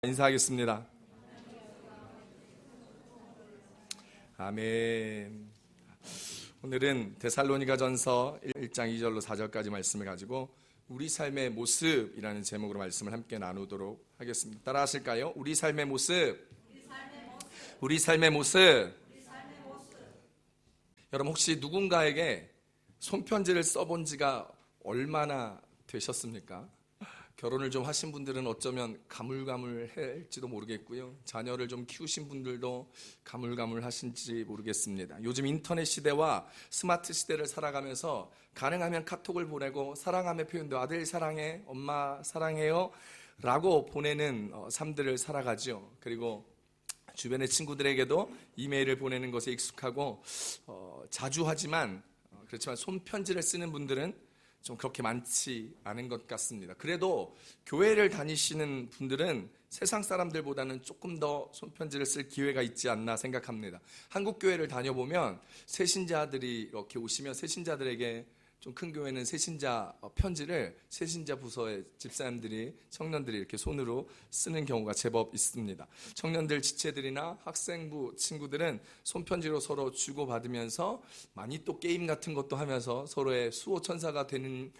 인사하겠습니다. 아멘. 오늘은 데살로니가전서 1장 2절로 4절까지 말씀을 가지고 우리 삶의 모습이라는 제목으로 말씀을 함께 나누도록 하겠습니다. 따라 하실까요? 우리 삶의 모습. 우리 삶의 모습. 여러분, 혹시 누군가에게 손편지를 써본 지가 얼마나 되셨습니까? 결혼을 좀 하신 분들은 어쩌면 가물가물할지도 모르겠고요. 자녀를 좀 키우신 분들도 가물가물하신지 모르겠습니다. 요즘 인터넷 시대와 스마트 시대를 살아가면서 가능하면 카톡을 보내고 사랑함의 표현도 아들 사랑해, 엄마 사랑해요 라고 보내는 삶들을 살아가죠. 그리고 주변의 친구들에게도 이메일을 보내는 것에 익숙하고 자주 하지만 그렇지만 손편지를 쓰는 분들은 좀 그렇게 많지 않은 것 같습니다. 그래도 교회를 다니시는 분들은 세상 사람들보다는 조금 더 손편지를 쓸 기회가 있지 않나 생각합니다. 한국 교회를 다녀보면 새신자들이 이렇게 오시면 새신자들에게 좀 큰 교회는 새신자 편지를 새신자 부서의 집사님들이 청년들이 이렇게 손으로 쓰는 경우가 제법 있습니다. 청년들 지체들이나 학생부 친구들은 손편지로 서로 주고받으면서 많이 또 게임 같은 것도 하면서 서로의 수호천사가 되는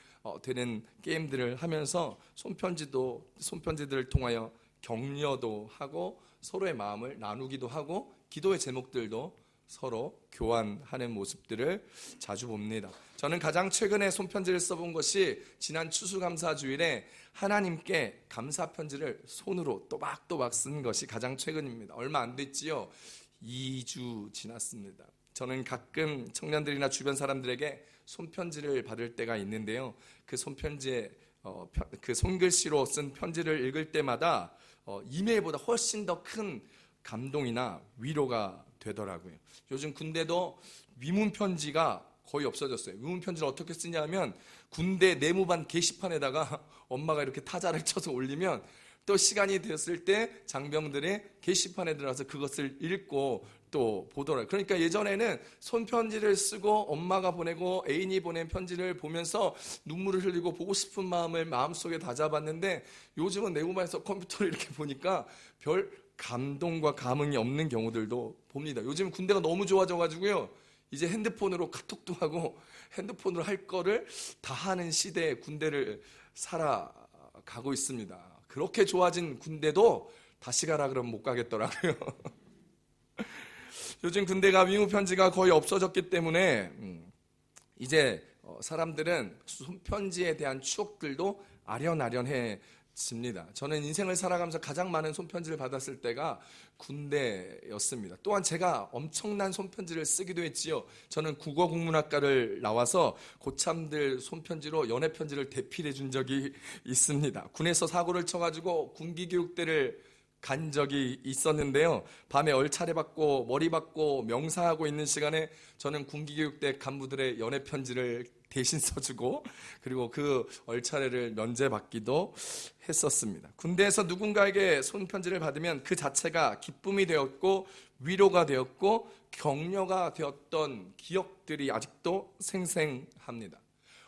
게임들을 하면서 손편지들을 통하여 격려도 하고 서로의 마음을 나누기도 하고 기도의 제목들도 서로 교환하는 모습들을 자주 봅니다. 저는 가장 최근에 손편지를 써본 것이 지난 추수감사주일에 하나님께 감사편지를 손으로 또박또박 쓴 것이 가장 최근입니다. 얼마 안 됐지요? 2주 지났습니다. 저는 가끔 청년들이나 주변 사람들에게 손편지를 받을 때가 있는데요. 그 손편지에 그 손글씨로 쓴 편지를 읽을 때마다 이메일보다 훨씬 더 큰 감동이나 위로가 되더라고요. 요즘 군대도 위문편지가 거의 없어졌어요. 위문편지를 어떻게 쓰냐면 군대 내무반 게시판에다가 엄마가 이렇게 타자를 쳐서 올리면 또 시간이 되었을 때 장병들이 게시판에 들어가서 그것을 읽고 또 보더라고요. 그러니까 예전에는 손편지를 쓰고 엄마가 보내고 애인이 보낸 편지를 보면서 눈물을 흘리고 보고 싶은 마음을 마음속에 다잡았는데 요즘은 내무반에서 컴퓨터를 이렇게 보니까 별 감동과 감흥이 없는 경우들도 봅니다. 요즘 군대가 너무 좋아져가지고요. 이제 핸드폰으로 카톡도 하고 핸드폰으로 할 거를 다 하는 시대에 군대를 살아가고 있습니다. 그렇게 좋아진 군대도 다시 가라 그러면 못 가겠더라고요. 요즘 군대가 위무 편지가 거의 없어졌기 때문에 이제 사람들은 손편지에 대한 추억들도 아련아련해 집니다. 저는 인생을 살아가면서 가장 많은 손편지를 받았을 때가 군대였습니다. 또한 제가 엄청난 손편지를 쓰기도 했지요. 저는 국어국문학과를 나와서 고참들 손편지로 연애편지를 대필해 준 적이 있습니다. 군에서 사고를 쳐가지고 군기교육대를 간 적이 있었는데요. 밤에 얼차례 받고 머리 받고 명사하고 있는 시간에 저는 군기교육대 간부들의 연애편지를 대신 써주고 그리고 그 얼차례를 면제받기도 했었습니다. 군대에서 누군가에게 손편지를 받으면 그 자체가 기쁨이 되었고 위로가 되었고 격려가 되었던 기억들이 아직도 생생합니다.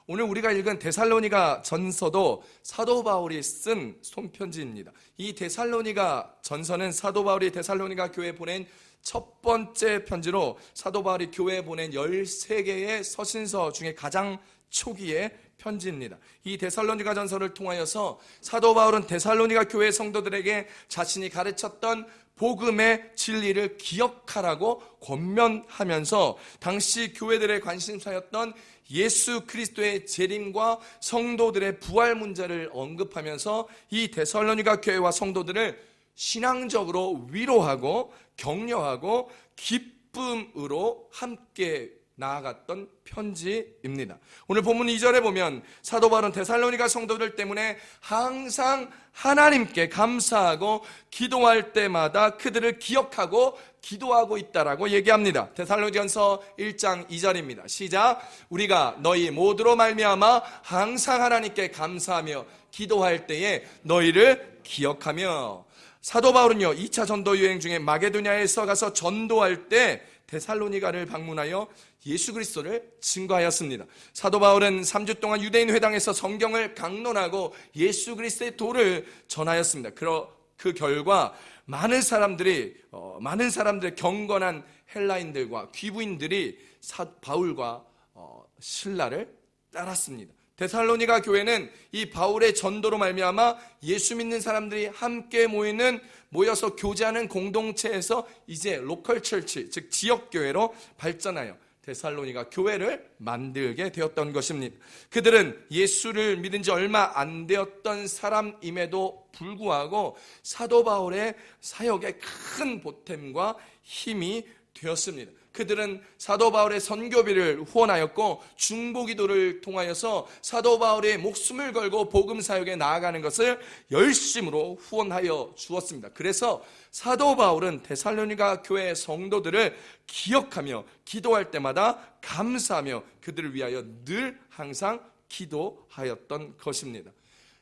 오늘 우리가 읽은 데살로니가 전서도 사도 바울이 쓴 손편지입니다. 이 데살로니가 전서는 사도 바울이 데살로니가 교회에 보낸 첫 번째 편지로 사도 바울이 교회에 보낸 13개의 서신서 중에 가장 초기의 편지입니다. 이 데살로니가 전서를 통하여서 사도 바울은 데살로니가 교회 성도들에게 자신이 가르쳤던 복음의 진리를 기억하라고 권면하면서 당시 교회들의 관심사였던 예수 그리스도의 재림과 성도들의 부활 문제를 언급하면서 이 데살로니가 교회와 성도들을 신앙적으로 위로하고 격려하고 기쁨으로 함께 나아갔던 편지입니다. 오늘 본문 2절에 보면 사도 바울은 데살로니가 성도들 때문에 항상 하나님께 감사하고 기도할 때마다 그들을 기억하고 기도하고 있다라고 얘기합니다. 데살로니가전서 1장 2절입니다. 시작. 우리가 너희 모두로 말미암아 항상 하나님께 감사하며 기도할 때에 너희를 기억하며. 사도 바울은요 2차 전도 여행 중에 마게도냐에서 가서 전도할 때 데살로니가를 방문하여 예수 그리스도를 증거하였습니다. 사도 바울은 3주 동안 유대인 회당에서 성경을 강론하고 예수 그리스도의 도를 전하였습니다. 그 결과 많은 사람들의 경건한 헬라인들과 귀부인들이 바울과 실라를 따랐습니다. 데살로니가 교회는 이 바울의 전도로 말미암아 예수 믿는 사람들이 함께 모여서 교제하는 공동체에서 이제 로컬 철치, 즉 지역 교회로 발전하여 데살로니가 교회를 만들게 되었던 것입니다. 그들은 예수를 믿은 지 얼마 안 되었던 사람임에도 불구하고 사도 바울의 사역에 큰 보탬과 힘이 되었습니다. 그들은 사도 바울의 선교비를 후원하였고 중보기도를 통하여서 사도 바울의 목숨을 걸고 복음 사역에 나아가는 것을 열심으로 후원하여 주었습니다. 그래서 사도 바울은 데살로니가 교회의 성도들을 기억하며 기도할 때마다 감사하며 그들을 위하여 늘 항상 기도하였던 것입니다.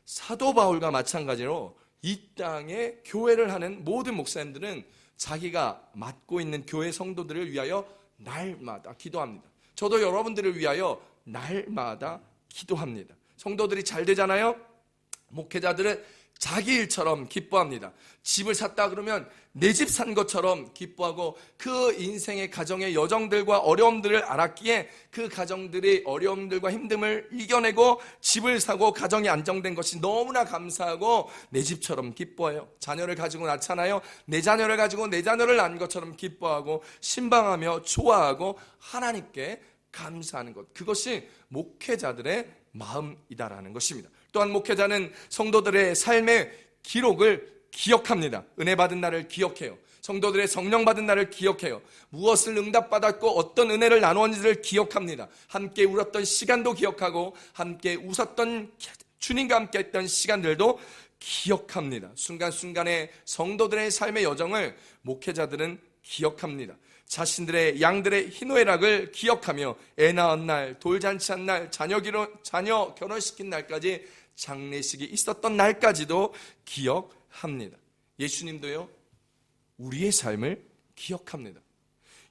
사도 바울과 마찬가지로 이 땅에 교회를 하는 모든 목사님들은 자기가 맡고 있는 교회 성도들을 위하여 날마다 기도합니다. 저도 여러분들을 위하여 날마다 기도합니다. 성도들이 잘 되잖아요. 목회자들은 자기 일처럼 기뻐합니다. 집을 샀다 그러면 내 집 산 것처럼 기뻐하고 그 인생의 가정의 여정들과 어려움들을 알았기에 그 가정들의 어려움들과 힘듦을 이겨내고 집을 사고 가정이 안정된 것이 너무나 감사하고 내 집처럼 기뻐해요. 자녀를 가지고 낳잖아요. 내 자녀를 가지고 내 자녀를 낳은 것처럼 기뻐하고 신방하며 좋아하고 하나님께 감사하는 것, 그것이 목회자들의 마음이다라는 것입니다. 또한 목회자는 성도들의 삶의 기록을 기억합니다. 은혜 받은 날을 기억해요. 성도들의 성령 받은 날을 기억해요. 무엇을 응답받았고 어떤 은혜를 나누었는지를 기억합니다. 함께 울었던 시간도 기억하고 함께 웃었던, 주님과 함께 했던 시간들도 기억합니다. 순간순간의 성도들의 삶의 여정을 목회자들은 기억합니다. 자신들의 양들의 희노애락을 기억하며 애 낳은 날, 돌잔치한 날, 자녀 결혼시킨 날까지, 장례식이 있었던 날까지도 기억합니다. 예수님도요, 우리의 삶을 기억합니다.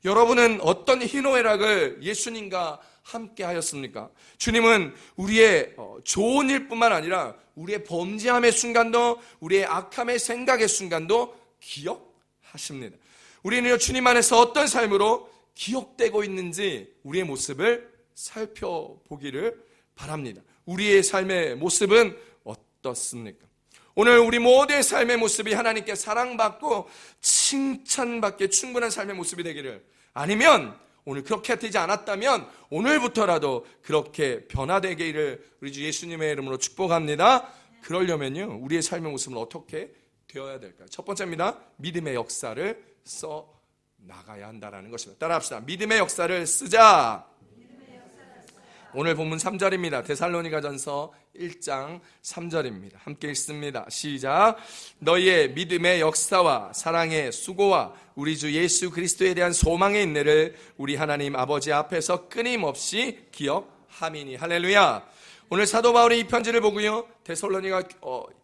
여러분은 어떤 희노애락을 예수님과 함께 하였습니까? 주님은 우리의 좋은 일뿐만 아니라 우리의 범죄함의 순간도, 우리의 악함의 생각의 순간도 기억하십니다. 우리는 주님 안에서 어떤 삶으로 기억되고 있는지 우리의 모습을 살펴보기를 바랍니다. 우리의 삶의 모습은 어떻습니까? 오늘 우리 모두의 삶의 모습이 하나님께 사랑받고 칭찬받기에 충분한 삶의 모습이 되기를, 아니면 오늘 그렇게 되지 않았다면 오늘부터라도 그렇게 변화되기를 우리 주 예수님의 이름으로 축복합니다. 그러려면요, 우리의 삶의 모습은 어떻게 되어야 될까요? 첫 번째입니다. 믿음의 역사를 써 나가야 한다라는 것입니다. 따라합시다. 믿음의 역사를 쓰자. 오늘 본문 3절입니다. 데살로니가전서 1장 3절입니다. 함께 읽습니다. 시작. 너희의 믿음의 역사와 사랑의 수고와 우리 주 예수 그리스도에 대한 소망의 인내를 우리 하나님 아버지 앞에서 끊임없이 기억함이니. 할렐루야. 오늘 사도 바울이 이 편지를 보고요,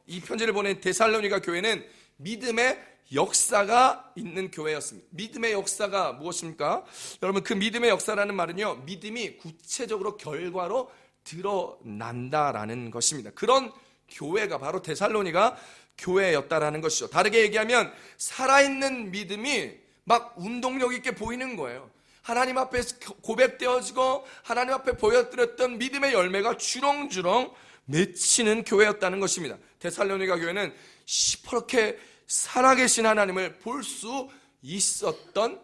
이 편지를 보낸 데살로니가 교회는 믿음의 역사가 있는 교회였습니다. 믿음의 역사가 무엇입니까? 여러분, 그 믿음의 역사라는 말은요, 믿음이 구체적으로 결과로 드러난다라는 것입니다. 그런 교회가 바로 데살로니가 교회였다라는 것이죠. 다르게 얘기하면 살아있는 믿음이 막 운동력 있게 보이는 거예요. 하나님 앞에 고백되어지고 하나님 앞에 보여드렸던 믿음의 열매가 주렁주렁 맺히는 교회였다는 것입니다. 데살로니가 교회는 시퍼렇게 살아계신 하나님을 볼 수 있었던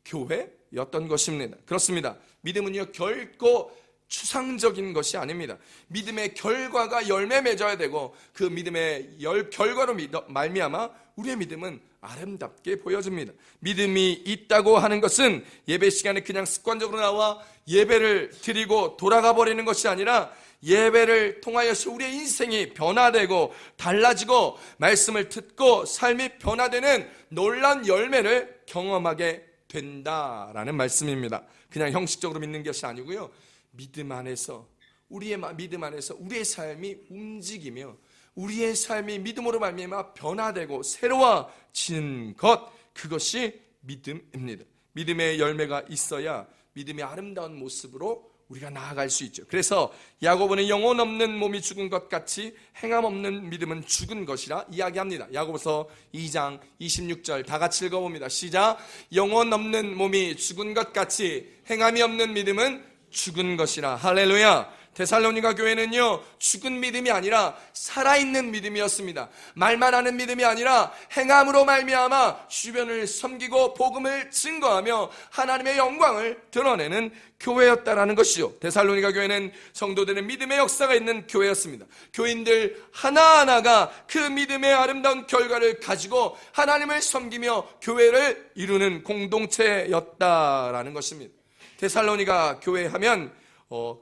교회였던 것입니다. 그렇습니다. 믿음은요, 결코 추상적인 것이 아닙니다. 믿음의 결과가 열매 맺어야 되고 그 믿음의 결과로 말미암아 우리의 믿음은 아름답게 보여집니다. 믿음이 있다고 하는 것은 예배 시간에 그냥 습관적으로 나와 예배를 드리고 돌아가 버리는 것이 아니라 예배를 통하여서 우리의 인생이 변화되고 달라지고 말씀을 듣고 삶이 변화되는 놀라운 열매를 경험하게 된다라는 말씀입니다. 그냥 형식적으로 믿는 것이 아니고요, 믿음 안에서 우리의 삶이 움직이며 우리의 삶이 믿음으로 말미암아 변화되고 새로워지는 것, 그것이 믿음입니다. 믿음의 열매가 있어야 믿음의 아름다운 모습으로 우리가 나아갈 수 있죠. 그래서 야고보는 영혼 없는 몸이 죽은 것 같이 행함 없는 믿음은 죽은 것이라 이야기합니다. 야고보서 2장 26절 다 같이 읽어봅니다. 시작. 영혼 없는 몸이 죽은 것 같이 행함이 없는 믿음은 죽은 것이라. 할렐루야. 데살로니가 교회는요, 죽은 믿음이 아니라 살아있는 믿음이었습니다. 말만 하는 믿음이 아니라 행함으로 말미암아 주변을 섬기고 복음을 증거하며 하나님의 영광을 드러내는 교회였다라는 것이죠. 데살로니가 교회는 성도들의 믿음의 역사가 있는 교회였습니다. 교인들 하나하나가 그 믿음의 아름다운 결과를 가지고 하나님을 섬기며 교회를 이루는 공동체였다라는 것입니다. 데살로니가 교회 하면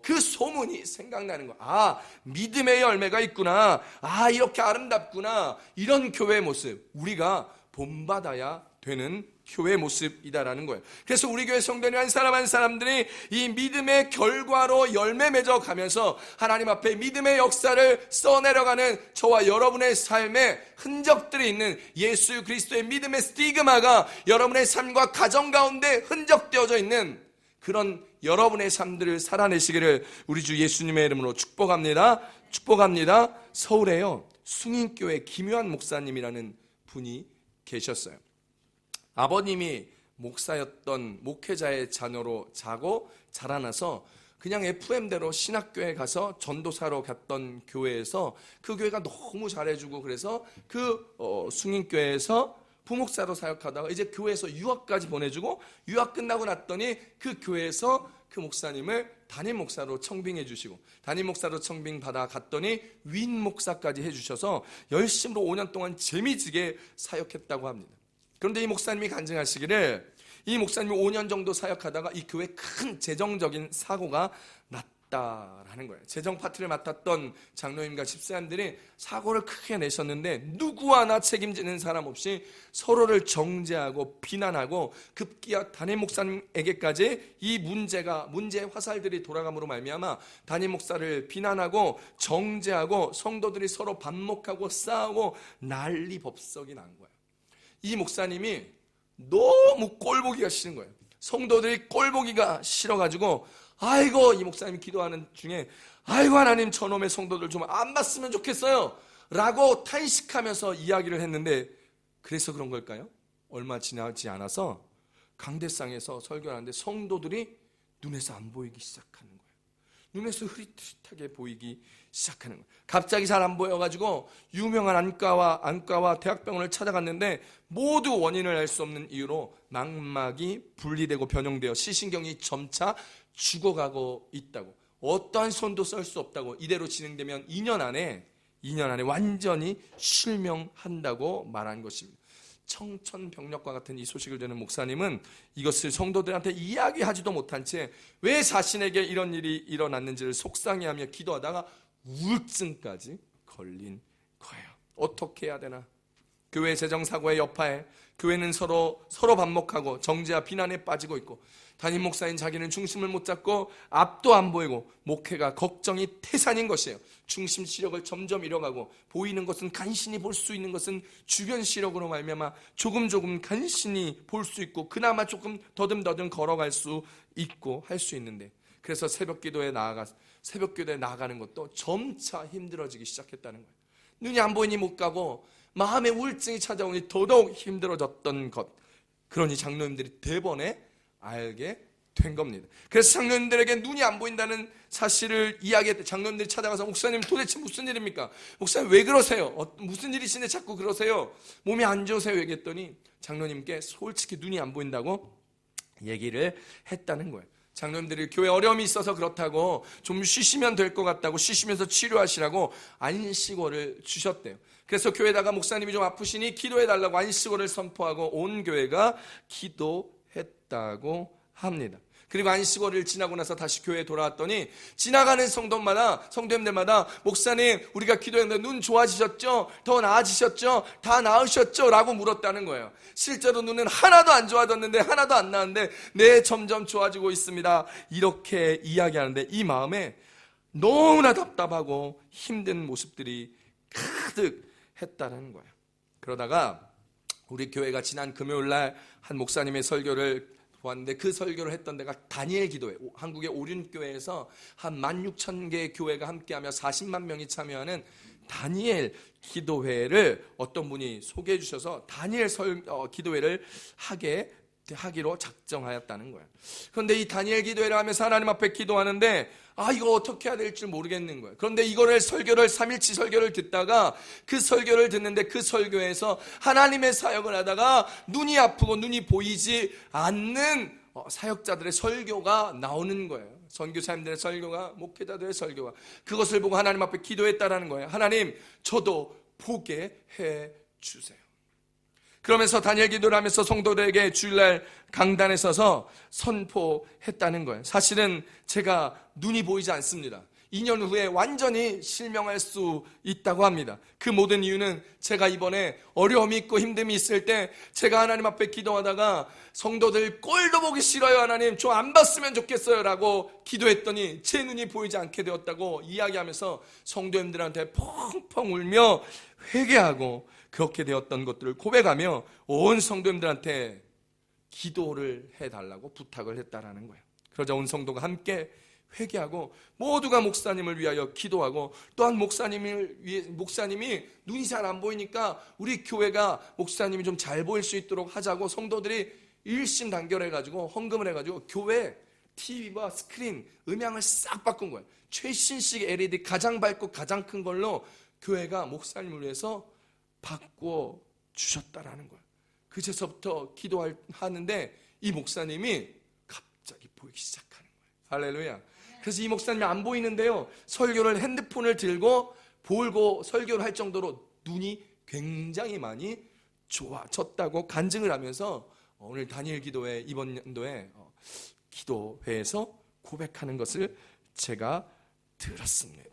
그 소문이 생각나는 거야. 믿음의 열매가 있구나. 이렇게 아름답구나. 이런 교회의 모습, 우리가 본받아야 되는 교회의 모습이다라는 거예요. 그래서 우리 교회 성도들 한 사람 한 사람들이 이 믿음의 결과로 열매 맺어 가면서 하나님 앞에 믿음의 역사를 써내려가는 저와 여러분의 삶에 흔적들이 있는 예수 그리스도의 믿음의 스티그마가 여러분의 삶과 가정 가운데 흔적되어져 있는 그런 여러분의 삶들을 살아내시기를 우리 주 예수님의 이름으로 축복합니다. 축복합니다. 서울에요, 숭인교회 김요한 목사님이라는 분이 계셨어요. 아버님이 목사였던 목회자의 자녀로 자고 자라나서 그냥 FM대로 신학교에 가서 전도사로 갔던 교회에서 그 교회가 너무 잘해주고 그래서 그 숭인교회에서 부목사로 사역하다가 이제 교회에서 유학까지 보내주고 유학 끝나고 났더니 그 교회에서 그 목사님을 담임 목사로 청빙해 주시고 담임 목사로 청빙 받아 갔더니 윈 목사까지 해주셔서 열심으로 5년 동안 재미지게 사역했다고 합니다. 그런데 이 목사님이 간증하시기를 이 목사님이 5년 정도 사역하다가 이 교회에 큰 재정적인 사고가 났다라는 거예요. 재정 파트를 맡았던 장로님과 집사님들이 사고를 크게 내셨는데 누구 하나 책임지는 사람 없이 서로를 정죄하고 비난하고 급기야 담임 목사님에게까지 이 문제의 화살들이 돌아감으로 말미암아 담임 목사를 비난하고 정죄하고 성도들이 서로 반목하고 싸우고 난리법석이 난 거예요. 이 목사님이 너무 꼴보기가 싫은 거예요. 성도들이 꼴보기가 싫어가지고 아이고, 이 목사님이 기도하는 중에 아이고 하나님, 저놈의 성도들 좀 안 봤으면 좋겠어요 라고 탄식하면서 이야기를 했는데, 그래서 그런 걸까요? 얼마 지나지 않아서 강대상에서 설교를 하는데 성도들이 눈에서 안 보이기 시작하는 거예요. 눈에서 흐릿흐릿하게 보이기 시작하는 거예요. 갑자기 잘 안 보여가지고 유명한 안과와 대학병원을 찾아갔는데 모두 원인을 알 수 없는 이유로 망막이 분리되고 변형되어 시신경이 점차 죽어가고 있다고, 어떠한 손도 쓸 수 없다고, 이대로 진행되면 2년 안에 완전히 실명한다고 말한 것입니다. 청천벽력과 같은 이 소식을 듣는 목사님은 이것을 성도들한테 이야기하지도 못한 채 왜 자신에게 이런 일이 일어났는지를 속상해하며 기도하다가 우울증까지 걸린 거예요. 어떻게 해야 되나? 교회 재정사고의 여파에 교회는 서로 반목하고 정죄와 비난에 빠지고 있고, 담임 목사인 자기는 중심을 못 잡고 앞도 안 보이고 목회가 걱정이 태산인 것이에요. 중심 시력을 점점 잃어가고 보이는 것은 간신히 볼 수 있는 것은 주변 시력으로 말미암아 조금 간신히 볼 수 있고 그나마 조금 더듬더듬 걸어갈 수 있고 할 수 있는데, 그래서 새벽 기도에 나아가는 것도 점차 힘들어지기 시작했다는 거예요. 눈이 안 보이니 못 가고 마음의 우울증이 찾아오니 더더욱 힘들어졌던 것, 그러니 장로님들이 대번에 알게 된 겁니다. 그래서 장로님들에게 눈이 안 보인다는 사실을 이야기했대. 장로님들이 찾아가서 목사님 도대체 무슨 일입니까? 목사님 왜 그러세요? 무슨 일이신데 자꾸 그러세요? 몸이 안 좋으세요? 얘기했더니 장로님께 솔직히 눈이 안 보인다고 얘기를 했다는 거예요. 장로님들이 교회 어려움이 있어서 그렇다고 좀 쉬시면 될 것 같다고 쉬시면서 치료하시라고 안식월을 주셨대요. 그래서 교회다가 목사님이 좀 아프시니 기도해달라고 안식월을 선포하고 온 교회가 기도했다고 합니다. 그리고 안식월을 지나고 나서 다시 교회에 돌아왔더니 지나가는 성도님들마다 목사님 우리가 기도했는데 눈 좋아지셨죠? 더 나아지셨죠? 다 나으셨죠? 라고 물었다는 거예요. 실제로 눈은 하나도 안 좋아졌는데, 하나도 안 나았는데 네, 점점 좋아지고 있습니다, 이렇게 이야기하는데 이 마음에 너무나 답답하고 힘든 모습들이 가득했다는 거예요. 그러다가 우리 교회가 지난 금요일날 한 목사님의 설교를 보았는데 그 설교를 했던 데가 다니엘 기도회, 한국의 오륜교회에서 한 16,000개의 교회가 함께하며 40만 명이 참여하는 다니엘 기도회를 어떤 분이 소개해 주셔서 다니엘 기도회를 하기로 작정하였다는 거예요. 그런데 이 다니엘 기도회를 하면서 하나님 앞에 기도하는데 이거 어떻게 해야 될지 모르겠는 거예요. 그런데 이거를 설교를 3일치 설교를 듣다가 그 설교를 듣는데 그 설교에서 하나님의 사역을 하다가 눈이 아프고 눈이 보이지 않는 사역자들의 설교가 나오는 거예요. 선교사님들의 설교가, 목회자들의 설교가, 그것을 보고 하나님 앞에 기도했다라는 거예요. 하나님, 저도 보게 해 주세요. 그러면서 다니엘 기도를 하면서 성도들에게 주일날 강단에 서서 선포했다는 거예요. 사실은 제가 눈이 보이지 않습니다. 2년 후에 완전히 실명할 수 있다고 합니다. 그 모든 이유는 제가 이번에 어려움이 있고 힘듦이 있을 때 제가 하나님 앞에 기도하다가 성도들 꼴도 보기 싫어요, 하나님 좀 안 봤으면 좋겠어요 라고 기도했더니 제 눈이 보이지 않게 되었다고 이야기하면서 성도님들한테 펑펑 울며 회개하고 그렇게 되었던 것들을 고백하며 온 성도님들한테 기도를 해달라고 부탁을 했다라는 거예요. 그러자 온 성도가 함께 회개하고 모두가 목사님을 위하여 기도하고, 또한 목사님이 눈이 잘 안 보이니까 우리 교회가 목사님이 좀 잘 보일 수 있도록 하자고 성도들이 일심단결해가지고 헌금을 해가지고 교회 TV와 스크린, 음향을 싹 바꾼 거예요. 최신식 LED 가장 밝고 가장 큰 걸로 교회가 목사님을 위해서 바꿔 주셨다라는 거예요. 그제서부터 기도하는데 이 목사님이 갑자기 보이기 시작하는 거예요. 할렐루야. 그래서 이 목사님이 안 보이는데요, 설교를 핸드폰을 들고 보고 설교를 할 정도로 눈이 굉장히 많이 좋아졌다고 간증을 하면서 오늘 다니엘 기도회 이번 연도에 기도회에서 고백하는 것을 제가 들었습니다.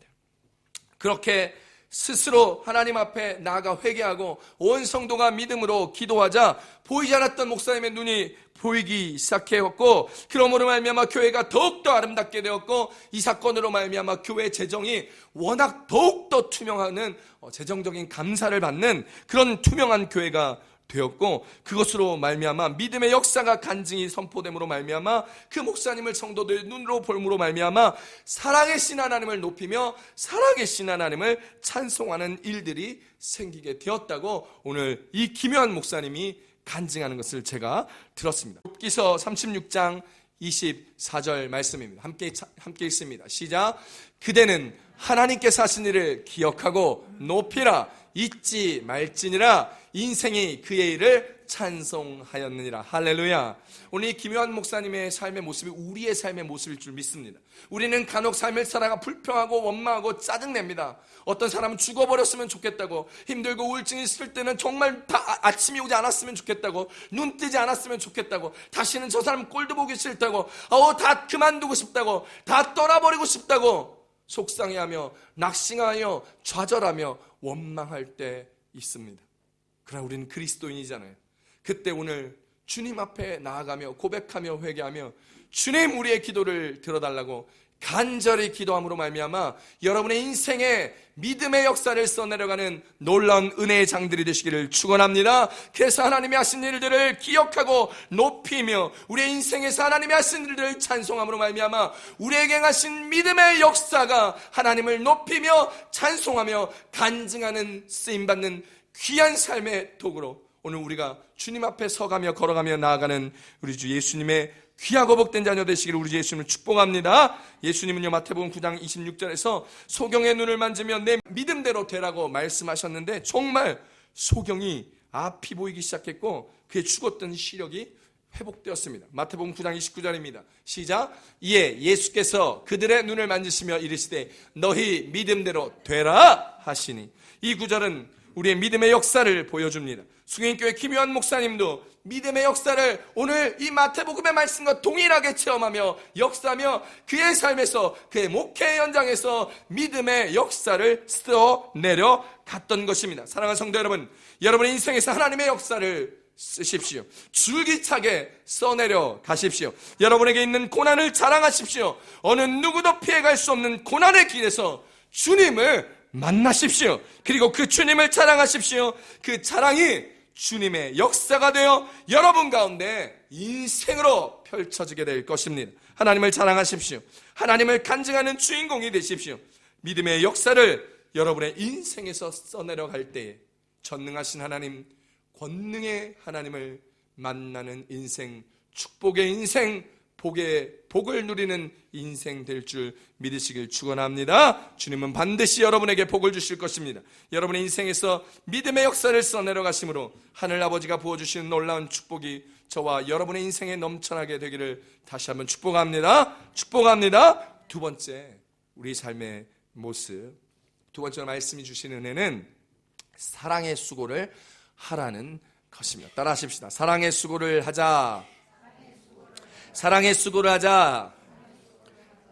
그렇게 스스로 하나님 앞에 나아가 회개하고 온 성도가 믿음으로 기도하자 보이지 않았던 목사님의 눈이 보이기 시작했고, 그러므로 말미암아 교회가 더욱더 아름답게 되었고, 이 사건으로 말미암아 교회 재정이 워낙 더욱더 투명하는 재정적인 감사를 받는 그런 투명한 교회가 되었고, 그것으로 말미암아 믿음의 역사가 간증이 선포됨으로 말미암아 그 목사님을 성도들의 눈으로 볼므로 말미암아 살아계신 하나님을 높이며 살아계신 하나님을 찬송하는 일들이 생기게 되었다고 오늘 이 기묘한 목사님이 간증하는 것을 제가 들었습니다. 욥기서 36장 24절 말씀입니다. 함께 읽습니다. 시작. 그대는 하나님께서 하신 일을 기억하고 높이라. 잊지 말지니라. 인생이 그의 일을 찬송하였느니라. 할렐루야. 오늘 이 기묘한 목사님의 삶의 모습이 우리의 삶의 모습일 줄 믿습니다. 우리는 간혹 삶을 살아가 불평하고 원망하고 짜증냅니다. 어떤 사람은 죽어버렸으면 좋겠다고, 힘들고 우울증이 있을 때는 정말 다 아침이 오지 않았으면 좋겠다고, 눈 뜨지 않았으면 좋겠다고, 다시는 저 사람 꼴도 보기 싫다고, 다 그만두고 싶다고, 다 떠나버리고 싶다고 속상해하며 낙심하여 좌절하며 원망할 때 있습니다. 그러나 우리는 그리스도인이잖아요. 그때 오늘 주님 앞에 나아가며 고백하며 회개하며 주님 우리의 기도를 들어달라고 간절히 기도함으로 말미암아 여러분의 인생에 믿음의 역사를 써내려가는 놀라운 은혜의 장들이 되시기를 축원합니다. 그래서 하나님이 하신 일들을 기억하고 높이며 우리의 인생에서 하나님이 하신 일들을 찬송함으로 말미암아 우리에게 하신 믿음의 역사가 하나님을 높이며 찬송하며 간증하는 쓰임받는 귀한 삶의 도구로 오늘 우리가 주님 앞에 서가며 걸어가며 나아가는 우리 주 예수님의 귀하고 복된 자녀 되시기를 우리 주 예수님을 축복합니다. 예수님은요 마태복음 9장 26절에서 소경의 눈을 만지며 내 믿음대로 되라고 말씀하셨는데 정말 소경이 앞이 보이기 시작했고 그의 죽었던 시력이 회복되었습니다. 마태복음 9장 29절입니다. 시작. 이에 예수께서 그들의 눈을 만지시며 이르시되 너희 믿음대로 되라 하시니, 이 구절은 우리의 믿음의 역사를 보여줍니다. 수경교회 기묘한 목사님도 믿음의 역사를 오늘 이 마태복음의 말씀과 동일하게 체험하며 역사하며 그의 삶에서 그의 목회 현장에서 믿음의 역사를 써내려 갔던 것입니다. 사랑하는 성도 여러분, 여러분의 인생에서 하나님의 역사를 쓰십시오. 줄기차게 써내려 가십시오. 여러분에게 있는 고난을 자랑하십시오. 어느 누구도 피해갈 수 없는 고난의 길에서 주님을 만나십시오. 그리고 그 주님을 자랑하십시오. 그 자랑이 주님의 역사가 되어 여러분 가운데 인생으로 펼쳐지게 될 것입니다. 하나님을 자랑하십시오. 하나님을 간증하는 주인공이 되십시오. 믿음의 역사를 여러분의 인생에서 써내려갈 때에 전능하신 하나님, 권능의 하나님을 만나는 인생, 축복의 인생, 복을 누리는 인생 될 줄 믿으시길 축원합니다. 주님은 반드시 여러분에게 복을 주실 것입니다. 여러분의 인생에서 믿음의 역사를 써내려가심으로 하늘 아버지가 부어주시는 놀라운 축복이 저와 여러분의 인생에 넘쳐나게 되기를 다시 한번 축복합니다. 축복합니다. 두 번째, 우리 삶의 모습, 두 번째로 말씀이 주시는 은혜는 사랑의 수고를 하라는 것입니다. 따라 하십시다. 사랑의 수고를 하자. 사랑의 수고를 하자.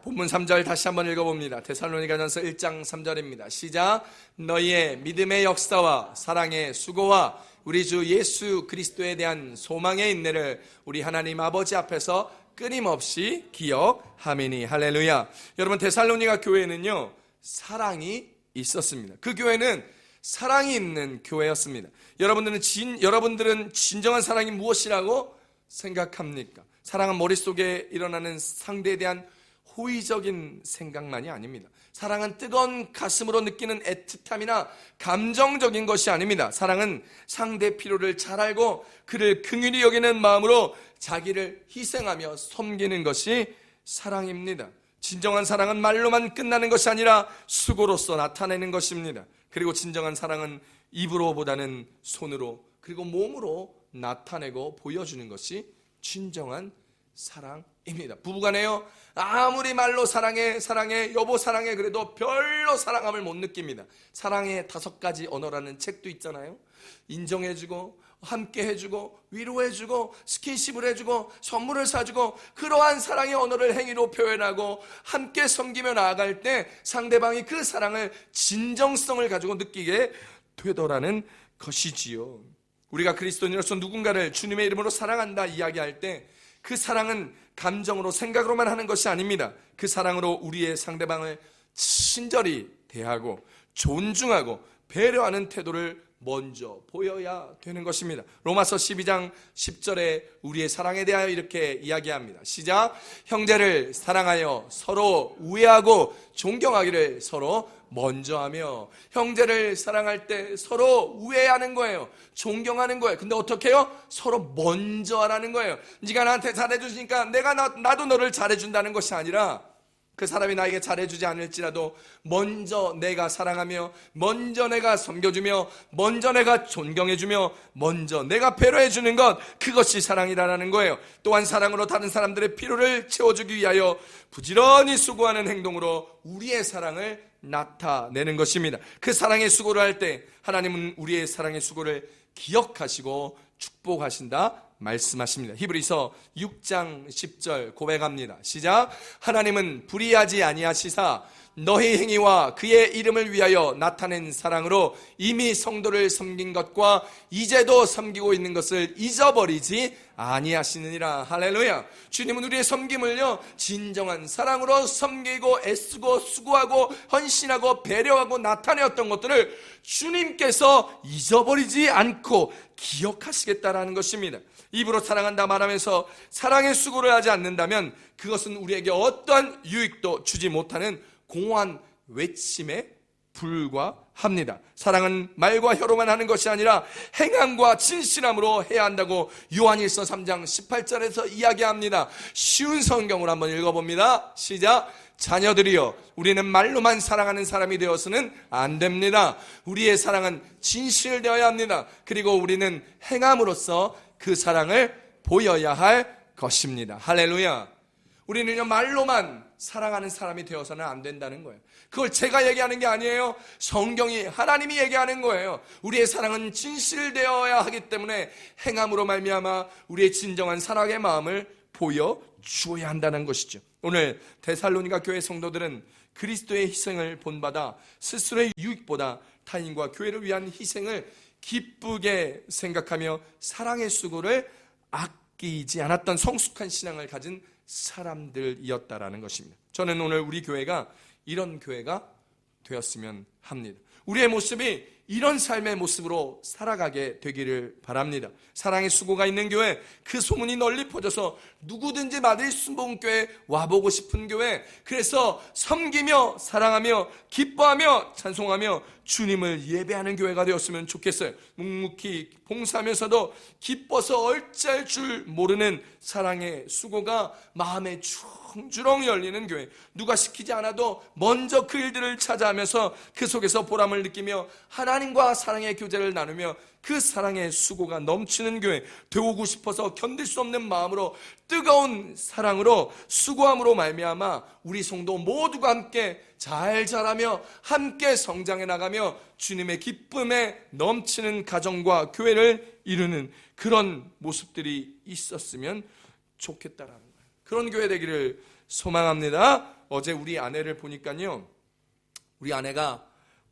본문 3절 다시 한번 읽어봅니다. 데살로니가전서 1장 3절입니다. 시작. 너희의 믿음의 역사와 사랑의 수고와 우리 주 예수 그리스도에 대한 소망의 인내를 우리 하나님 아버지 앞에서 끊임없이 기억하미니. 할렐루야. 여러분, 데살로니가 교회는요, 사랑이 있었습니다. 그 교회는 사랑이 있는 교회였습니다. 여러분들은 진정한 사랑이 무엇이라고 생각합니까? 사랑은 머릿속에 일어나는 상대에 대한 호의적인 생각만이 아닙니다. 사랑은 뜨거운 가슴으로 느끼는 애틋함이나 감정적인 것이 아닙니다. 사랑은 상대 필요를 잘 알고 그를 긍휼히 여기는 마음으로 자기를 희생하며 섬기는 것이 사랑입니다. 진정한 사랑은 말로만 끝나는 것이 아니라 수고로서 나타내는 것입니다. 그리고 진정한 사랑은 입으로보다는 손으로 그리고 몸으로 나타내고 보여주는 것이 진정한 사랑입니다. 부부간에요, 아무리 말로 사랑해 여보 사랑해 그래도 별로 사랑함을 못 느낍니다. 사랑의 5가지 언어라는 책도 있잖아요. 인정해주고 함께 해주고 위로해주고 스킨십을 해주고 선물을 사주고, 그러한 사랑의 언어를 행위로 표현하고 함께 섬기며 나아갈 때 상대방이 그 사랑을 진정성을 가지고 느끼게 되더라는 것이지요. 우리가 그리스도인으로서 누군가를 주님의 이름으로 사랑한다 이야기할 때 그 사랑은 감정으로 생각으로만 하는 것이 아닙니다. 그 사랑으로 우리의 상대방을 친절히 대하고 존중하고 배려하는 태도를 먼저 보여야 되는 것입니다. 로마서 12장 10절에 우리의 사랑에 대하여 이렇게 이야기합니다. 시작. 형제를 사랑하여 서로 우애하고 존경하기를 서로 먼저 하며. 형제를 사랑할 때 서로 우애하는 거예요. 존경하는 거예요. 근데 어떻게 해요? 서로 먼저 하라는 거예요. 네가 나한테 잘해주니까 나도 너를 잘해준다는 것이 아니라, 그 사람이 나에게 잘해주지 않을지라도 먼저 내가 사랑하며 먼저 내가 섬겨주며 먼저 내가 존경해주며 먼저 내가 배려해주는 것, 그것이 사랑이라는 거예요. 또한 사랑으로 다른 사람들의 필요를 채워주기 위하여 부지런히 수고하는 행동으로 우리의 사랑을 나타내는 것입니다. 그 사랑의 수고를 할 때 하나님은 우리의 사랑의 수고를 기억하시고 축복하신다 말씀하십니다. 히브리서 6장 10절 고백합니다. 시작. 하나님은 불의하지 아니하시사 너희 행위와 그의 이름을 위하여 나타낸 사랑으로 이미 성도를 섬긴 것과 이제도 섬기고 있는 것을 잊어버리지 아니하시느니라. 할렐루야. 주님은 우리의 섬김을요, 진정한 사랑으로 섬기고 애쓰고 수고하고 헌신하고 배려하고 나타내었던 것들을 주님께서 잊어버리지 않고 기억하시겠다라는 것입니다. 입으로 사랑한다 말하면서 사랑의 수고를 하지 않는다면 그것은 우리에게 어떠한 유익도 주지 못하는 공허한 외침에 불과합니다. 사랑은 말과 혀로만 하는 것이 아니라 행함과 진실함으로 해야 한다고 요한일서 3장 18절에서 이야기합니다. 쉬운 성경으로 한번 읽어봅니다. 시작. 자녀들이여, 우리는 말로만 사랑하는 사람이 되어서는 안 됩니다. 우리의 사랑은 진실되어야 합니다. 그리고 우리는 행함으로써 그 사랑을 보여야 할 것입니다. 할렐루야. 우리는요, 말로만 사랑하는 사람이 되어서는 안 된다는 거예요. 그걸 제가 얘기하는 게 아니에요. 성경이, 하나님이 얘기하는 거예요. 우리의 사랑은 진실되어야 하기 때문에 행함으로 말미암아 우리의 진정한 사랑의 마음을 보여주어야 한다는 것이죠. 오늘 데살로니가 교회 성도들은 그리스도의 희생을 본받아 스스로의 유익보다 타인과 교회를 위한 희생을 기쁘게 생각하며 사랑의 수고를 아끼지 않았던 성숙한 신앙을 가진 사람들이었다라는 것입니다. 저는 오늘 우리 교회가 이런 교회가 되었으면 합니다. 우리의 모습이 이런 삶의 모습으로 살아가게 되기를 바랍니다. 사랑의 수고가 있는 교회, 그 소문이 널리 퍼져서 누구든지 마들 순복음교회 와보고 싶은 교회, 그래서 섬기며 사랑하며 기뻐하며 찬송하며 주님을 예배하는 교회가 되었으면 좋겠어요. 묵묵히 봉사하면서도 기뻐서 얼짤 줄 모르는 사랑의 수고가 마음에 주렁주렁 열리는 교회, 누가 시키지 않아도 먼저 그 일들을 찾아하면서 그 속에서 보람을 느끼며 하나님과 사랑의 교제를 나누며 그 사랑의 수고가 넘치는 교회 되오고 싶어서 견딜 수 없는 마음으로 뜨거운 사랑으로 수고함으로 말미암아 우리 성도 모두가 함께 잘 자라며 함께 성장해 나가며 주님의 기쁨에 넘치는 가정과 교회를 이루는 그런 모습들이 있었으면 좋겠다라는 거예요. 그런 교회 되기를 소망합니다. 어제 우리 아내를 보니까요, 우리 아내가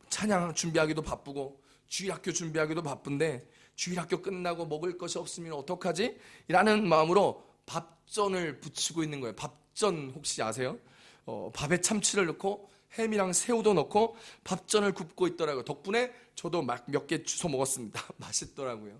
찬양 준비하기도 바쁘고 주일학교 준비하기도 바쁜데 주일학교 끝나고 먹을 것이 없으면 어떡하지? 라는 마음으로 밥전을 부치고 있는 거예요. 밥전 혹시 아세요? 밥에 참치를 넣고 햄이랑 새우도 넣고 밥전을 굽고 있더라고요. 덕분에 저도 막 몇 개 주워 먹었습니다. 맛있더라고요.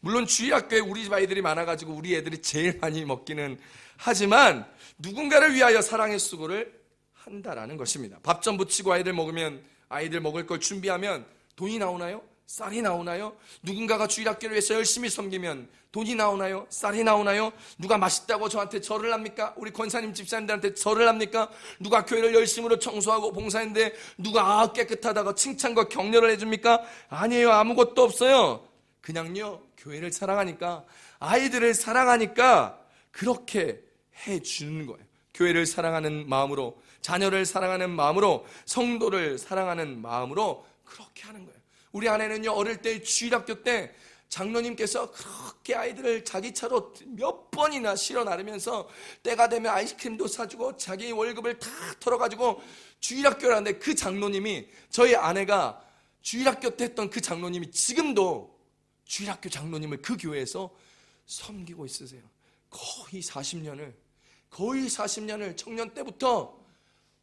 물론 주일학교에 우리 집 아이들이 많아가지고 우리 애들이 제일 많이 먹기는 하지만 누군가를 위하여 사랑의 수고를 한다라는 것입니다. 밥전 부치고 아이들 먹을 걸 준비하면 돈이 나오나요? 쌀이 나오나요? 누군가가 주일학교를 위해서 열심히 섬기면 돈이 나오나요? 쌀이 나오나요? 누가 맛있다고 저한테 절을 합니까? 우리 권사님 집사님들한테 절을 합니까? 누가 교회를 열심으로 청소하고 봉사했는데 누가 깨끗하다고 칭찬과 격려를 해줍니까? 아니에요. 아무것도 없어요. 그냥요, 교회를 사랑하니까, 아이들을 사랑하니까 그렇게 해주는 거예요. 교회를 사랑하는 마음으로, 자녀를 사랑하는 마음으로, 성도를 사랑하는 마음으로 그렇게 하는 거예요. 우리 아내는요, 어릴 때 주일학교 때 장로님께서 그렇게 아이들을 자기 차로 몇 번이나 실어 나르면서 때가 되면 아이스크림도 사주고 자기 월급을 다 털어가지고 주일학교를 하는데, 그 장로님이, 저희 아내가 주일학교 때 했던 그 장로님이 지금도 주일학교 장로님을 그 교회에서 섬기고 있으세요. 거의 40년을 청년 때부터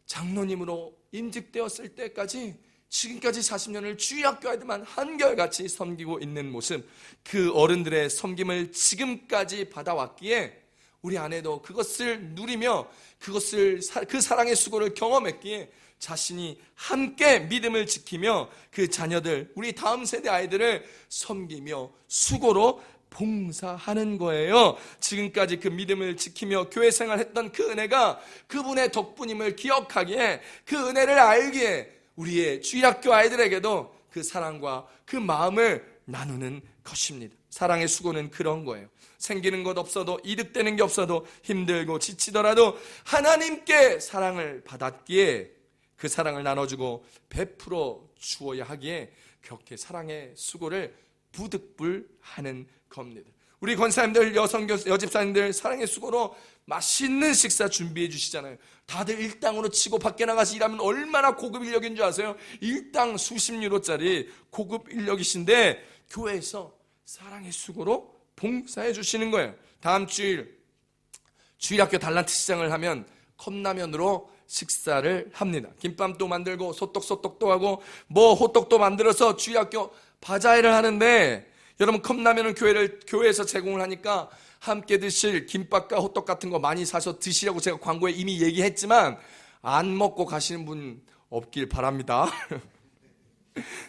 장로님으로 임직되었을 때까지 지금까지 40년을 주일학교 아이들만 한결같이 섬기고 있는 모습, 그 어른들의 섬김을 지금까지 받아왔기에 우리 아내도 그것을 누리며 그 사랑의 수고를 경험했기에 자신이 함께 믿음을 지키며 그 자녀들, 우리 다음 세대 아이들을 섬기며 수고로 봉사하는 거예요. 지금까지 그 믿음을 지키며 교회 생활했던 그 은혜가 그분의 덕분임을 기억하기에, 그 은혜를 알기에 우리의 주일학교 아이들에게도 그 사랑과 그 마음을 나누는 것입니다. 사랑의 수고는 그런 거예요. 생기는 것 없어도, 이득되는 게 없어도, 힘들고 지치더라도 하나님께 사랑을 받았기에 그 사랑을 나눠주고 베풀어 주어야 하기에 그렇게 사랑의 수고를 부득불하는 겁니다. 우리 권사님들, 여집사님들 사랑의 수고로 맛있는 식사 준비해 주시잖아요. 다들 일당으로 치고 밖에 나가서 일하면 얼마나 고급 인력인 줄 아세요? 일당 수십 유로짜리 고급 인력이신데 교회에서 사랑의 수고로 봉사해 주시는 거예요. 다음 주일학교 달란트 시장을 하면 컵라면으로 식사를 합니다. 김밥도 만들고 소떡소떡도 하고 호떡도 만들어서 주일학교 바자회를 하는데, 여러분 컵라면은 교회에서 제공을 하니까 함께 드실 김밥과 호떡 같은 거 많이 사서 드시라고 제가 광고에 이미 얘기했지만 안 먹고 가시는 분 없길 바랍니다.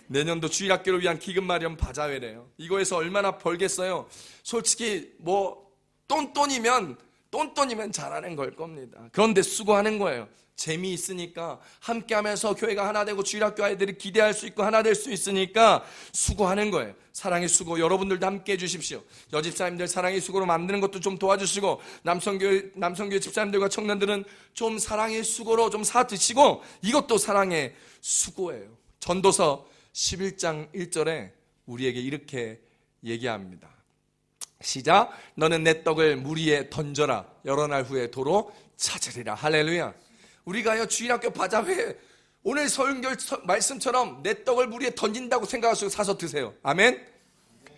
내년도 주일학교를 위한 기금 마련 바자회래요. 이거에서 얼마나 벌겠어요? 솔직히 똔똔이면 잘하는 걸 겁니다. 그런데 수고하는 거예요. 재미있으니까, 함께하면서 교회가 하나 되고 주일학교 아이들이 기대할 수 있고 하나 될 수 있으니까 수고하는 거예요. 사랑의 수고 여러분들도 함께 해주십시오. 여집사님들 사랑의 수고로 만드는 것도 좀 도와주시고, 남성교회 집사님들과 청년들은 좀 사랑의 수고로 좀 사드시고, 이것도 사랑의 수고예요. 전도서 11장 1절에 우리에게 이렇게 얘기합니다. 시작. 너는 내 떡을 물 위에 던져라. 여러 날 후에 도로 찾으리라. 할렐루야. 우리가요, 주일학교 바자회, 오늘 설교 말씀처럼 내 떡을 물 위에 던진다고 생각하시고 사서 드세요. 아멘.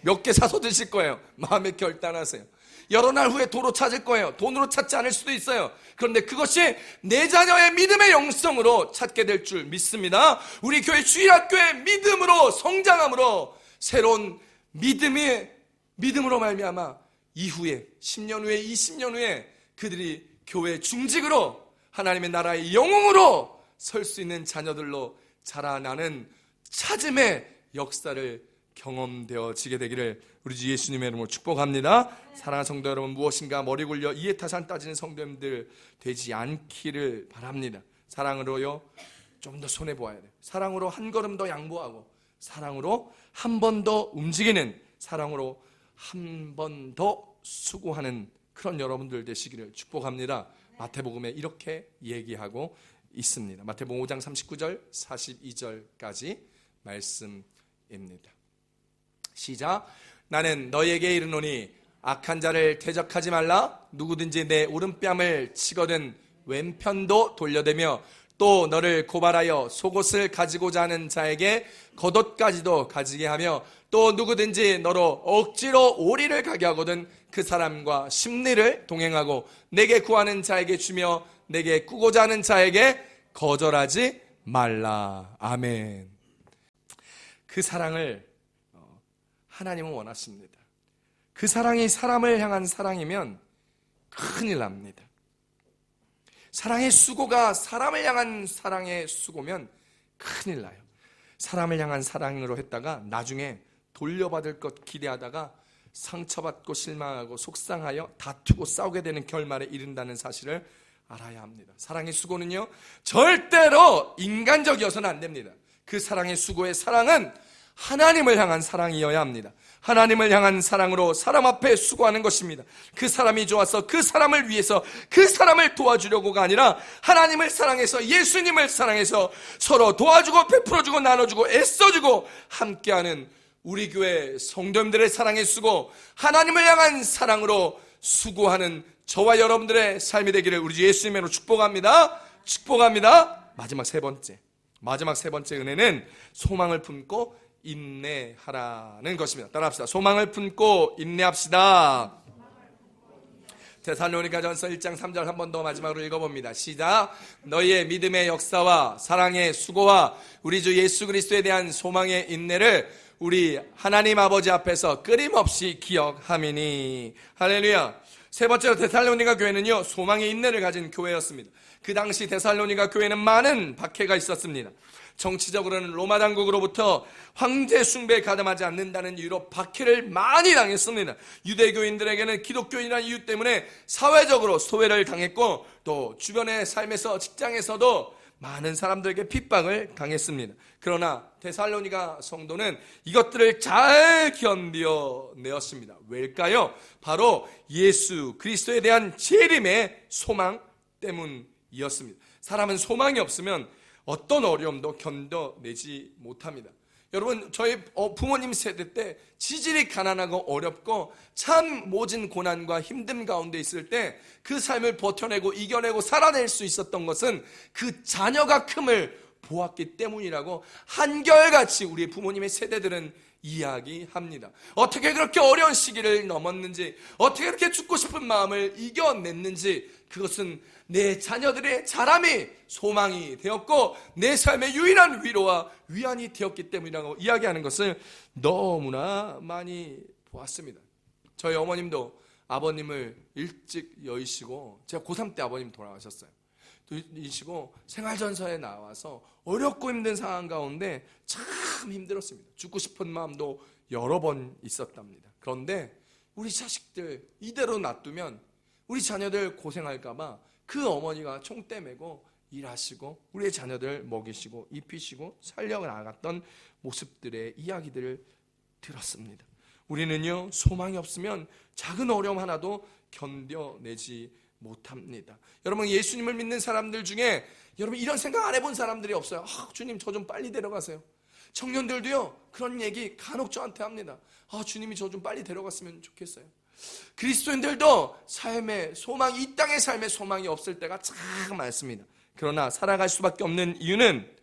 몇 개 사서 드실 거예요. 마음에 결단하세요. 여러 날 후에 도로 찾을 거예요. 돈으로 찾지 않을 수도 있어요. 그런데 그것이 내 자녀의 믿음의 영성으로 찾게 될 줄 믿습니다. 우리 교회 주일학교의 믿음으로 성장함으로 새로운 믿음으로 말미암아 이후에 10년 후에 20년 후에 그들이 교회 중직으로 하나님의 나라의 영웅으로 설 수 있는 자녀들로 자라나는 찾음의 역사를 경험되어지게 되기를 우리 주 예수님의 이름으로 축복합니다. 사랑하는 성도 여러분, 무엇인가 머리 굴려 이해타산 따지는 성도님들 되지 않기를 바랍니다. 사랑으로요 좀 더 손해보아야 돼요. 사랑으로 한 걸음 더 양보하고, 사랑으로 한 번 더 움직이는, 사랑으로 한 번 더 수고하는 그런 여러분들 되시기를 축복합니다. 마태복음에 이렇게 얘기하고 있습니다. 마태복음 5장 39절 42절까지 말씀입니다. 시작. 나는 너희에게 이르노니 악한 자를 대적하지 말라. 누구든지 내 오른뺨을 치거든 왼편도 돌려대며 또 너를 고발하여 속옷을 가지고자 하는 자에게 겉옷까지도 가지게 하며 또 누구든지 너로 억지로 오리를 가게 하거든 그 사람과 십리를 동행하고 내게 구하는 자에게 주며 내게 꾸고자 하는 자에게 거절하지 말라. 아멘. 그 사랑을 하나님은 원하십니다. 그 사랑이 사람을 향한 사랑이면 큰일 납니다. 사랑의 수고가 사람을 향한 사랑의 수고면 큰일 나요. 사람을 향한 사랑으로 했다가 나중에 돌려받을 것 기대하다가 상처받고 실망하고 속상하여 다투고 싸우게 되는 결말에 이른다는 사실을 알아야 합니다. 사랑의 수고는요 절대로 인간적이어서는 안 됩니다. 그 사랑의 수고의 사랑은 하나님을 향한 사랑이어야 합니다. 하나님을 향한 사랑으로 사람 앞에 수고하는 것입니다. 그 사람이 좋아서 그 사람을 위해서 그 사람을 도와주려고가 아니라 하나님을 사랑해서 예수님을 사랑해서 서로 도와주고 베풀어주고 나눠주고 애써주고 함께하는 우리 교회 성도님들의 사랑의 수고, 하나님을 향한 사랑으로 수고하는 저와 여러분들의 삶이 되기를 우리 주 예수님으로 축복합니다. 축복합니다. 마지막 세 번째 은혜는 소망을 품고 인내하라는 것입니다. 따라합시다. 소망을 품고 인내합시다. 데살로니가전서 1장 3절 한 번 더 마지막으로 읽어봅니다. 시작. 너희의 믿음의 역사와 사랑의 수고와 우리 주 예수 그리스도에 대한 소망의 인내를 우리 하나님 아버지 앞에서 끊임없이 기억하미니. 할렐루야. 세 번째로 데살로니가 교회는요 소망의 인내를 가진 교회였습니다. 그 당시 데살로니가 교회는 많은 박해가 있었습니다. 정치적으로는 로마 당국으로부터 황제 숭배에 가담하지 않는다는 이유로 박해를 많이 당했습니다. 유대교인들에게는 기독교인이라는 이유 때문에 사회적으로 소외를 당했고 또 주변의 삶에서 직장에서도 많은 사람들에게 핍박을 당했습니다. 그러나 데살로니가 성도는 이것들을 잘 견뎌내었습니다. 왜일까요? 바로 예수 그리스도에 대한 재림의 소망 때문이었습니다. 사람은 소망이 없으면 어떤 어려움도 견뎌내지 못합니다. 여러분, 저희 부모님 세대 때 지질이 가난하고 어렵고 참 모진 고난과 힘듦 가운데 있을 때 그 삶을 버텨내고 이겨내고 살아낼 수 있었던 것은 그 자녀가 큼을 보았기 때문이라고 한결같이 우리 부모님의 세대들은 이야기합니다. 어떻게 그렇게 어려운 시기를 넘었는지, 어떻게 그렇게 죽고 싶은 마음을 이겨냈는지, 그것은 내 자녀들의 자람이 소망이 되었고 내 삶의 유일한 위로와 위안이 되었기 때문이라고 이야기하는 것을 너무나 많이 보았습니다. 저희 어머님도 아버님을 일찍 여의시고, 제가 고3 때 아버님 돌아가셨어요. 이시고 생활전선에 나와서 어렵고 힘든 상황 가운데 참 힘들었습니다. 죽고 싶은 마음도 여러 번 있었답니다. 그런데 우리 자식들 이대로 놔두면 우리 자녀들 고생할까봐 그 어머니가 총대 메고 일하시고 우리의 자녀들 먹이시고 입히시고 살려나갔던 모습들의 이야기들을 들었습니다. 우리는요 소망이 없으면 작은 어려움 하나도 견뎌내지 못합니다. 여러분, 예수님을 믿는 사람들 중에 여러분 이런 생각 안 해본 사람들이 없어요. 주님 저 좀 빨리 데려가세요. 청년들도요 그런 얘기 간혹 저한테 합니다. 주님이 저 좀 빨리 데려갔으면 좋겠어요. 그리스도인들도 삶의 소망, 이 땅의 삶의 소망이 없을 때가 참 많습니다. 그러나 살아갈 수밖에 없는 이유는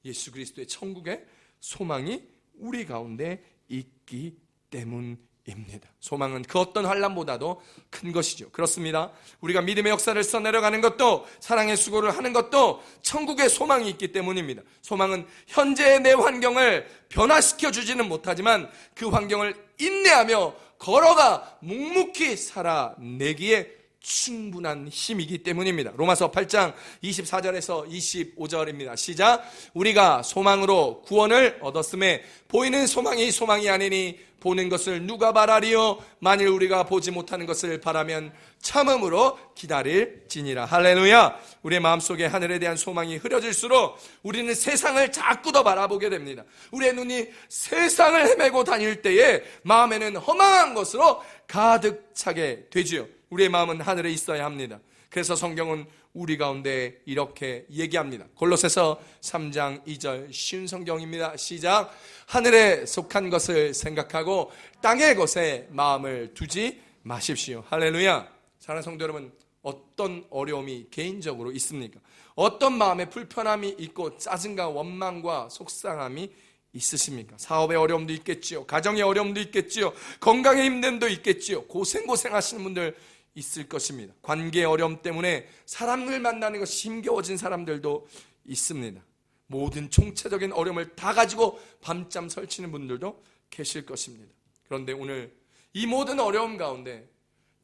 예수 그리스도의 천국의 소망이 우리 가운데 있기 때문입니다. 소망은 그 어떤 환난보다도 큰 것이죠. 그렇습니다. 우리가 믿음의 역사를 써내려가는 것도, 사랑의 수고를 하는 것도 천국의 소망이 있기 때문입니다. 소망은 현재의 내 환경을 변화시켜 주지는 못하지만 그 환경을 인내하며 걸어가 묵묵히 살아내기에 충분한 힘이기 때문입니다. 로마서 8장 24절에서 25절입니다. 시작. 우리가 소망으로 구원을 얻었음에 보이는 소망이 소망이 아니니 보는 것을 누가 바라리요? 만일 우리가 보지 못하는 것을 바라면 참음으로 기다릴지니라. 할렐루야. 우리의 마음속에 하늘에 대한 소망이 흐려질수록 우리는 세상을 자꾸 더 바라보게 됩니다. 우리의 눈이 세상을 헤매고 다닐 때에 마음에는 허망한 것으로 가득 차게 되지요. 우리의 마음은 하늘에 있어야 합니다. 그래서 성경은 우리 가운데 이렇게 얘기합니다. 골로새서 3장 2절 쉬운 성경입니다. 시작. 하늘에 속한 것을 생각하고 땅의 것에 마음을 두지 마십시오. 할렐루야. 사랑하는 성도 여러분, 어떤 어려움이 개인적으로 있습니까? 어떤 마음에 불편함이 있고 짜증과 원망과 속상함이 있으십니까? 사업의 어려움도 있겠지요. 가정의 어려움도 있겠지요. 건강의 힘듦도 있겠지요. 고생하시는 분들 있을 것입니다. 관계의 어려움 때문에 사람을 만나는 것이 힘겨워진 사람들도 있습니다. 모든 총체적인 어려움을 다 가지고 밤잠 설치는 분들도 계실 것입니다. 그런데 오늘 이 모든 어려움 가운데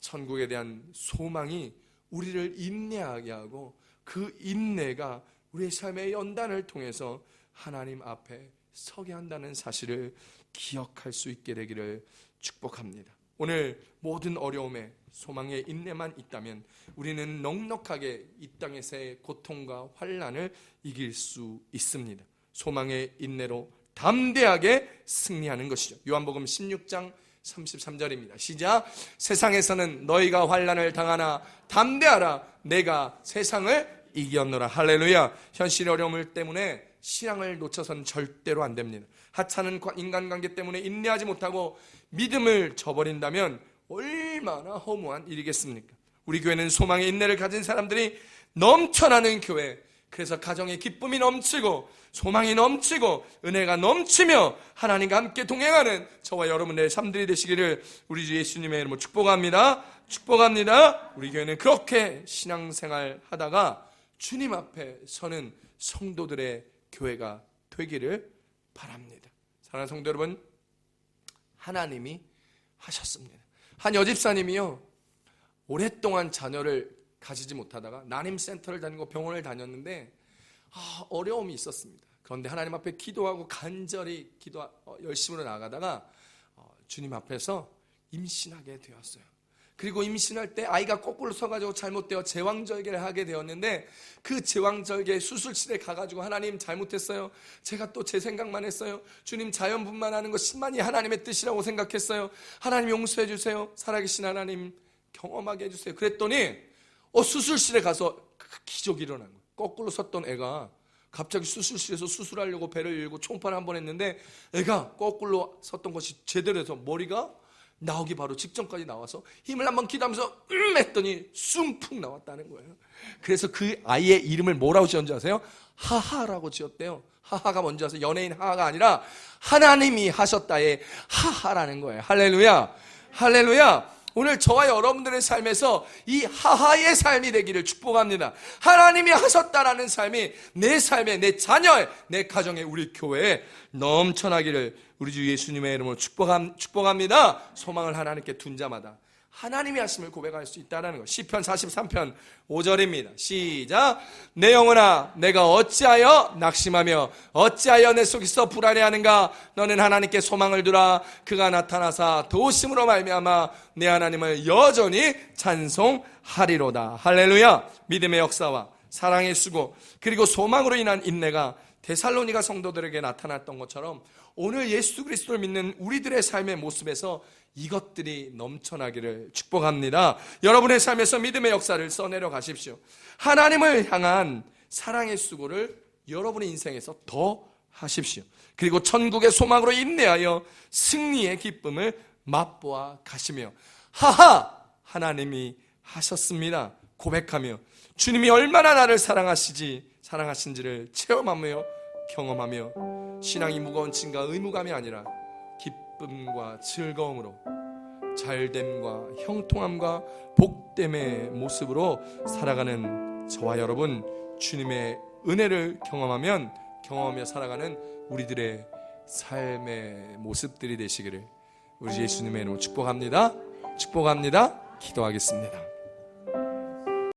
천국에 대한 소망이 우리를 인내하게 하고 그 인내가 우리의 삶의 연단을 통해서 하나님 앞에 서게 한다는 사실을 기억할 수 있게 되기를 축복합니다. 오늘 모든 어려움에 소망의 인내만 있다면 우리는 넉넉하게 이 땅에서의 고통과 환난을 이길 수 있습니다. 소망의 인내로 담대하게 승리하는 것이죠. 요한복음 16장 33절입니다. 시작. 세상에서는 너희가 환난을 당하나 담대하라. 내가 세상을 이겼노라. 할렐루야. 현실의 어려움 때문에 신앙을 놓쳐서는 절대로 안 됩니다. 하찮은 인간관계 때문에 인내하지 못하고 믿음을 저버린다면 얼마나 허무한 일이겠습니까? 우리 교회는 소망의 인내를 가진 사람들이 넘쳐나는 교회, 그래서 가정에 기쁨이 넘치고 소망이 넘치고 은혜가 넘치며 하나님과 함께 동행하는 저와 여러분의 삶들이 되시기를 우리 주 예수님의 이름으로 축복합니다. 축복합니다. 우리 교회는 그렇게 신앙생활 하다가 주님 앞에 서는 성도들의 교회가 되기를 바랍니다. 사랑하는 성도 여러분, 하나님이 하셨습니다. 한 여집사님이요, 오랫동안 자녀를 가지지 못하다가 난임센터를 다니고 병원을 다녔는데 어려움이 있었습니다. 그런데 하나님 앞에 기도하고 간절히 열심으로 나가다가 주님 앞에서 임신하게 되었어요. 그리고 임신할 때 아이가 거꾸로 서가지고 잘못되어 제왕절개를 하게 되었는데 그 제왕절개 수술실에 가가지고 하나님 잘못했어요. 제가 또 제 생각만 했어요. 주님 자연분만하는 것만이 하나님의 뜻이라고 생각했어요. 하나님 용서해 주세요. 살아계신 하나님 경험하게 해주세요. 그랬더니 수술실에 가서 기적이 일어난 거예요. 거꾸로 섰던 애가 갑자기 수술실에서 수술하려고 배를 열고 총파를 한 번 했는데 애가 거꾸로 섰던 것이 제대로 해서 머리가 나오기 바로 직전까지 나와서 힘을 한번 기도하면서 했더니 숨풍 나왔다는 거예요. 그래서 그 아이의 이름을 뭐라고 지었는지 아세요? 하하라고 지었대요. 하하가 뭔지 아세요? 연예인 하하가 아니라 하나님이 하셨다의 하하라는 거예요. 할렐루야. 할렐루야. 오늘 저와 여러분들의 삶에서 이 하하의 삶이 되기를 축복합니다. 하나님이 하셨다라는 삶이 내 삶에, 내 자녀에, 내 가정에, 우리 교회에 넘쳐나기를 우리 주 예수님의 이름으로 축복합니다. 소망을 하나님께 둔 자마다 하나님이 하심을 고백할 수 있다는 것. 시편 43편 5절입니다. 시작. 내 영혼아, 내가 어찌하여 낙심하며 어찌하여 내 속에서 불안해하는가? 너는 하나님께 소망을 두라. 그가 나타나사 도우심으로 말미암아 내 하나님을 여전히 찬송하리로다. 할렐루야. 믿음의 역사와 사랑의 수고 그리고 소망으로 인한 인내가 데살로니가 성도들에게 나타났던 것처럼 오늘 예수 그리스도를 믿는 우리들의 삶의 모습에서 이것들이 넘쳐나기를 축복합니다. 여러분의 삶에서 믿음의 역사를 써내려 가십시오. 하나님을 향한 사랑의 수고를 여러분의 인생에서 더 하십시오. 그리고 천국의 소망으로 인내하여 승리의 기쁨을 맛보아 가시며 하하! 하나님이 하셨습니다. 고백하며 주님이 얼마나 나를 사랑하신지를 체험하며 경험하며 신앙이 무거운 짐과 의무감이 아니라 기쁨과 즐거움으로 잘됨과 형통함과 복됨의 모습으로 살아가는 저와 여러분, 주님의 은혜를 경험하며 살아가는 우리들의 삶의 모습들이 되시기를 우리 예수님의 이름으로 축복합니다. 기도하겠습니다.